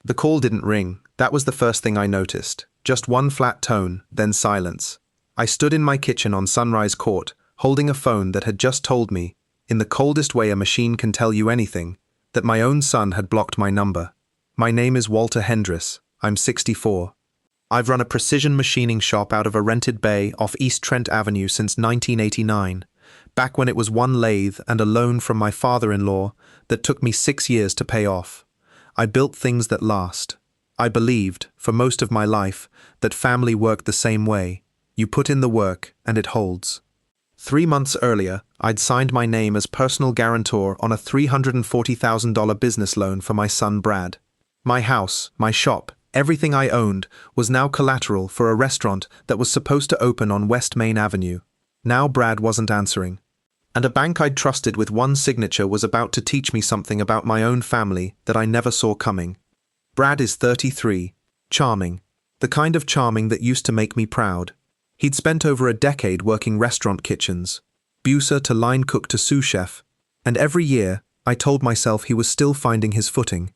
The call didn't ring. That was the first thing I noticed. Just one flat tone, then silence. I stood in my kitchen on Sunrise Court, holding a phone that had just told me, in the coldest way a machine can tell you anything, that my own son had blocked my number. My name is Walter Hendris. I'm 64. I've run a precision machining shop out of a rented bay off East Trent Avenue since 1989, back when it was one lathe and a loan from my father-in-law that took me 6 years to pay off. I built things that last. I believed, for most of my life, that family worked the same way. You put in the work, and it holds. 3 months earlier, I'd signed my name as personal guarantor on a $340,000 business loan for my son Brad. My house, my shop, everything I owned was now collateral for a restaurant that was supposed to open on West Main Avenue. Now Brad wasn't answering. And a bank I'd trusted with one signature was about to teach me something about my own family that I never saw coming. Brad is 33, charming, the kind of charming that used to make me proud. He'd spent over a decade working restaurant kitchens, buser to line cook to sous chef, and every year I told myself he was still finding his footing.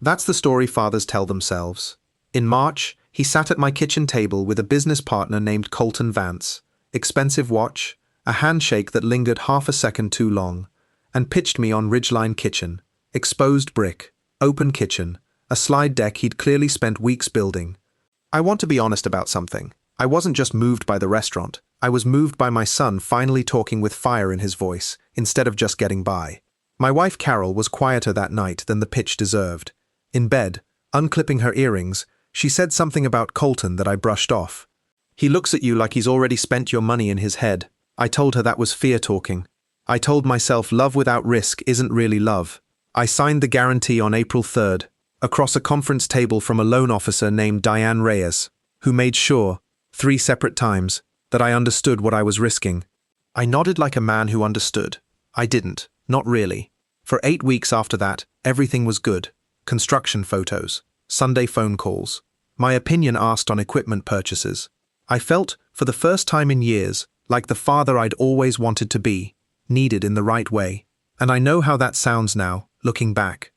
That's the story fathers tell themselves. In March, he sat at my kitchen table with a business partner named Colton Vance, expensive watch, a handshake that lingered half a second too long, and pitched me on Ridgeline Kitchen, exposed brick, open kitchen, a slide deck he'd clearly spent weeks building. I want to be honest about something. I wasn't just moved by the restaurant. I was moved by my son finally talking with fire in his voice, instead of just getting by. My wife Carol was quieter that night than the pitch deserved. In bed, unclipping her earrings, she said something about Colton that I brushed off. He looks at you like he's already spent your money in his head. I told her that was fear talking. I told myself love without risk isn't really love. I signed the guarantee on April 3rd, across a conference table from a loan officer named Diane Reyes, who made sure, 3 separate times, that I understood what I was risking. I nodded like a man who understood. I didn't, not really. For 8 weeks after that, everything was good. Construction photos, Sunday phone calls, my opinion asked on equipment purchases. I felt, for the first time in years, like the father I'd always wanted to be, needed in the right way. And I know how that sounds now, looking back.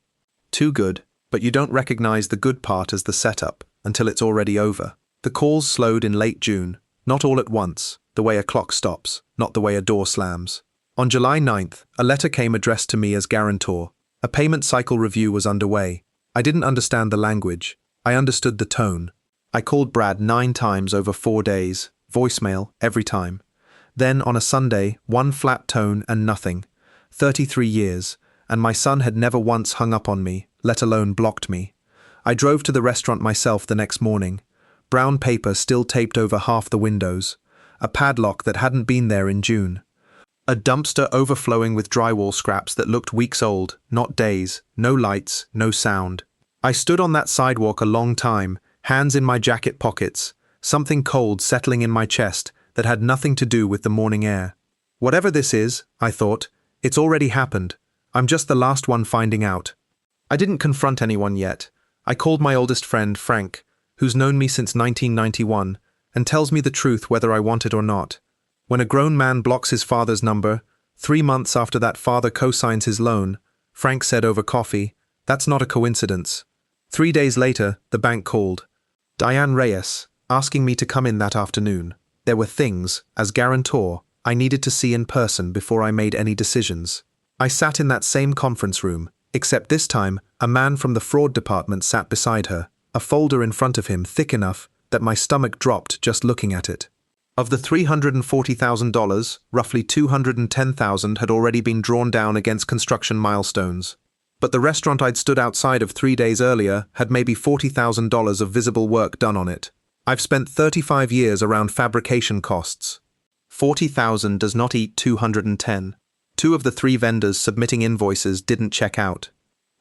Too good, but you don't recognize the good part as the setup until it's already over. The calls slowed in late June, not all at once, the way a clock stops, not the way a door slams. On July 9th, a letter came addressed to me as guarantor. A payment cycle review was underway. I didn't understand the language. I understood the tone. I called Brad 9 times over 4 days, voicemail every time. Then, on a Sunday, one flat tone and nothing. 33 years, and my son had never once hung up on me, let alone blocked me. I drove to the restaurant myself the next morning. Brown paper still taped over half the windows. A padlock that hadn't been there in June. A dumpster overflowing with drywall scraps that looked weeks old, not days, no lights, no sound. I stood on that sidewalk a long time, hands in my jacket pockets, something cold settling in my chest that had nothing to do with the morning air. Whatever this is, I thought, it's already happened. I'm just the last one finding out. I didn't confront anyone yet. I called my oldest friend, Frank, who's known me since 1991, and tells me the truth whether I want it or not. When a grown man blocks his father's number, 3 months after that father co-signs his loan, Frank said over coffee, "That's not a coincidence." 3 days later, the bank called. Diane Reyes, asking me to come in that afternoon. There were things, as guarantor, I needed to see in person before I made any decisions. I sat in that same conference room, except this time, a man from the fraud department sat beside her, a folder in front of him thick enough that my stomach dropped just looking at it. Of the $340,000, roughly $210,000 had already been drawn down against construction milestones. But the restaurant I'd stood outside of 3 days earlier had maybe $40,000 of visible work done on it. I've spent 35 years around fabrication costs. 40,000 does not eat 210. 2 of the 3 vendors submitting invoices didn't check out.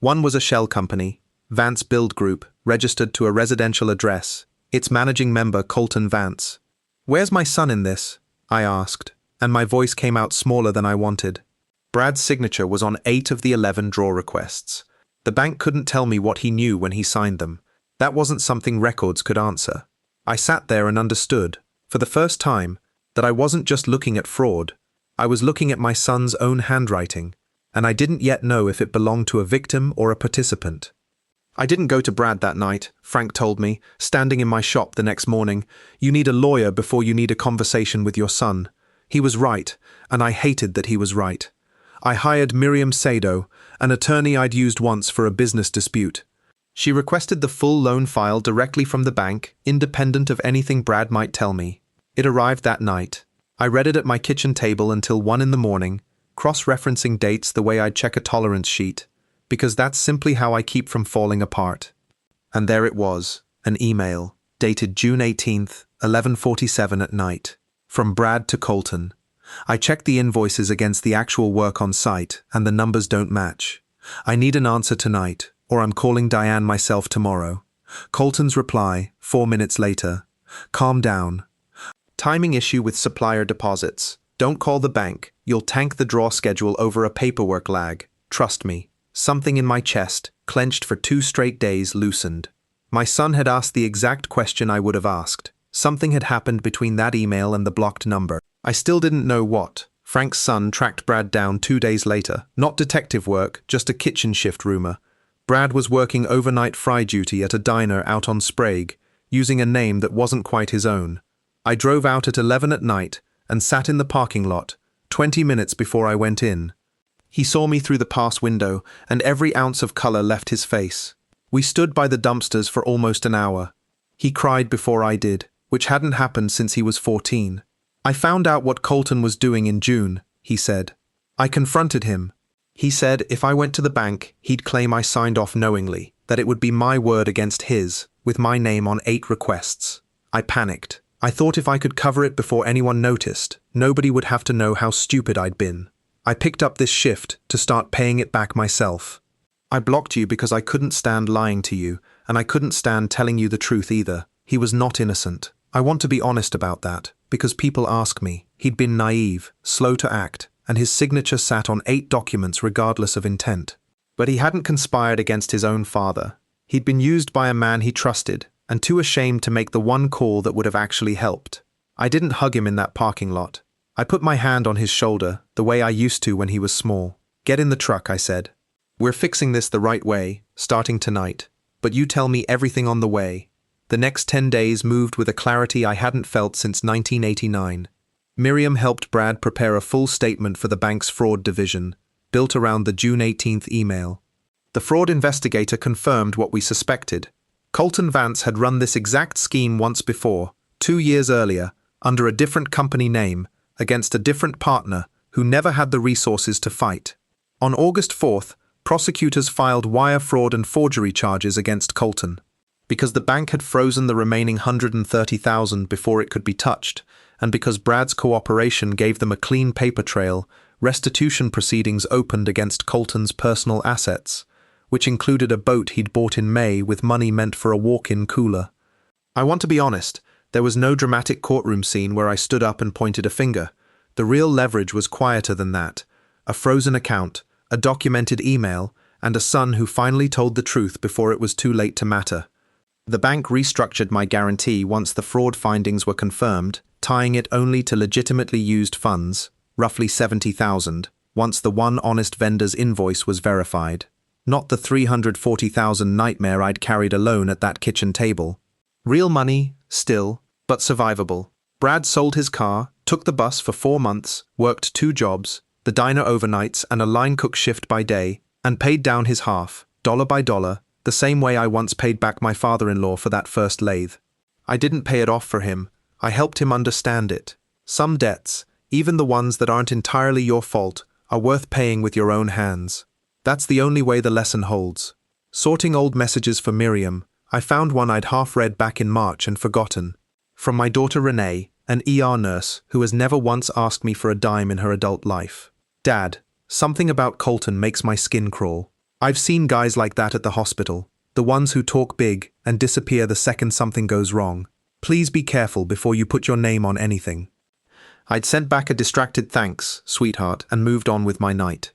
One was a shell company, Vance Build Group, registered to a residential address, its managing member Colton Vance. "Where's my son in this?" I asked, and my voice came out smaller than I wanted. Brad's signature was on 8 of the 11 draw requests. The bank couldn't tell me what he knew when he signed them. That wasn't something records could answer. I sat there and understood, for the first time, that I wasn't just looking at fraud. I was looking at my son's own handwriting, and I didn't yet know if it belonged to a victim or a participant. I didn't go to Brad that night, Frank told me, standing in my shop the next morning. You need a lawyer before you need a conversation with your son. He was right, and I hated that he was right. I hired Miriam Sado, an attorney I'd used once for a business dispute. She requested the full loan file directly from the bank, independent of anything Brad might tell me. It arrived that night. I read it at my kitchen table until 1 in the morning, cross-referencing dates the way I'd check a tolerance sheet, because that's simply how I keep from falling apart. And there it was, an email, dated June 18th, 11:47 at night, from Brad to Colton. I checked the invoices against the actual work on site, and the numbers don't match. I need an answer tonight, or I'm calling Diane myself tomorrow. Colton's reply, 4 minutes later. Calm down. Timing issue with supplier deposits. Don't call the bank. You'll tank the draw schedule over a paperwork lag. Trust me. Something in my chest, clenched for 2 straight days, loosened. My son had asked the exact question I would have asked. Something had happened between that email and the blocked number. I still didn't know what. Frank's son tracked Brad down 2 days later. Not detective work, just a kitchen shift rumor. Brad was working overnight fry duty at a diner out on Sprague, using a name that wasn't quite his own. I drove out at 11 at night and sat in the parking lot, 20 minutes before I went in. He saw me through the pass window, and every ounce of color left his face. We stood by the dumpsters for almost an hour. He cried before I did, which hadn't happened since he was 14. I found out what Colton was doing in June, he said. I confronted him. He said if I went to the bank, he'd claim I signed off knowingly, that it would be my word against his, with my name on 8 requests. I panicked. I thought if I could cover it before anyone noticed, nobody would have to know how stupid I'd been. I picked up this shift to start paying it back myself. I blocked you because I couldn't stand lying to you, and I couldn't stand telling you the truth either. He was not innocent. I want to be honest about that, because people ask me. He'd been naive, slow to act, and his signature sat on 8 documents regardless of intent. But he hadn't conspired against his own father. He'd been used by a man he trusted, and too ashamed to make the one call that would have actually helped. I didn't hug him in that parking lot. I put my hand on his shoulder, the way I used to when he was small. Get in the truck, I said. We're fixing this the right way, starting tonight. But you tell me everything on the way. The next 10 days moved with a clarity I hadn't felt since 1989. Miriam helped Brad prepare a full statement for the bank's fraud division, built around the June 18th email. The fraud investigator confirmed what we suspected. Colton Vance had run this exact scheme once before, 2 years earlier, under a different company name, against a different partner who never had the resources to fight. On August 4th, prosecutors filed wire fraud and forgery charges against Colton. Because the bank had frozen the remaining $130,000 before it could be touched, and because Brad's cooperation gave them a clean paper trail, restitution proceedings opened against Colton's personal assets, which included a boat he'd bought in May with money meant for a walk-in cooler. I want to be honest. There was no dramatic courtroom scene where I stood up and pointed a finger. The real leverage was quieter than that. A frozen account, a documented email, and a son who finally told the truth before it was too late to matter. The bank restructured my guarantee once the fraud findings were confirmed, tying it only to legitimately used funds, roughly $70,000, once the one honest vendor's invoice was verified. Not the $340,000 nightmare I'd carried alone at that kitchen table. Real money, still, but survivable. Brad sold his car, took the bus for 4 months, worked 2 jobs, the diner overnights and a line cook shift by day, and paid down his half, dollar by dollar, the same way I once paid back my father-in-law for that first lathe. I didn't pay it off for him. I helped him understand it. Some debts, even the ones that aren't entirely your fault, are worth paying with your own hands. That's the only way the lesson holds. Sorting old messages for Miriam, I found one I'd half-read back in March and forgotten. From my daughter Renee, an ER nurse who has never once asked me for a dime in her adult life. Dad, something about Colton makes my skin crawl. I've seen guys like that at the hospital, the ones who talk big and disappear the second something goes wrong. Please be careful before you put your name on anything. I'd sent back a distracted thanks, sweetheart, and moved on with my night.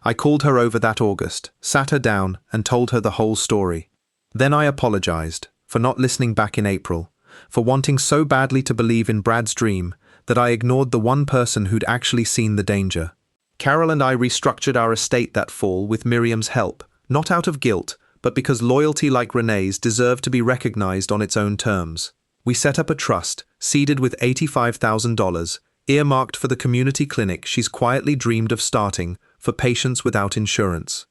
I called her over that August, sat her down, and told her the whole story. Then I apologized for not listening back in April, for wanting so badly to believe in Brad's dream that I ignored the one person who'd actually seen the danger. Carol and I restructured our estate that fall with Miriam's help, not out of guilt, but because loyalty like Renee's deserved to be recognized on its own terms. We set up a trust, seeded with $85,000, earmarked for the community clinic she's quietly dreamed of starting for patients without insurance.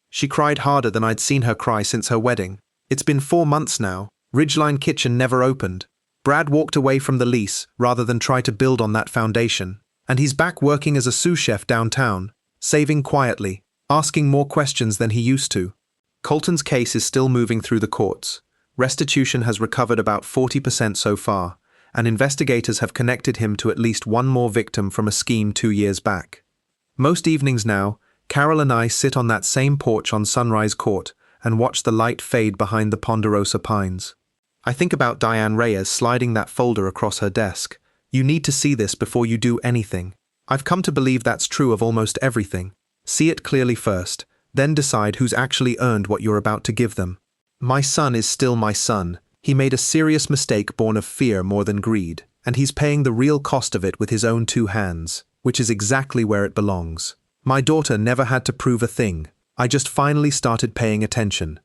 She cried harder than I'd seen her cry since her wedding. It's been 4 months now. Ridgeline Kitchen never opened. Brad walked away from the lease rather than try to build on that foundation. And he's back working as a sous chef downtown, saving quietly, asking more questions than he used to. Colton's case is still moving through the courts. Restitution has recovered about 40% so far, and investigators have connected him to at least one more victim from a scheme 2 years back. Most evenings now, Carol and I sit on that same porch on Sunrise Court and watch the light fade behind the ponderosa pines. I think about Diane Reyes sliding that folder across her desk. You need to see this before you do anything. I've come to believe that's true of almost everything. See it clearly first, then decide who's actually earned what you're about to give them. My son is still my son. He made a serious mistake born of fear more than greed, and he's paying the real cost of it with his own 2 hands, which is exactly where it belongs. My daughter never had to prove a thing. I just finally started paying attention,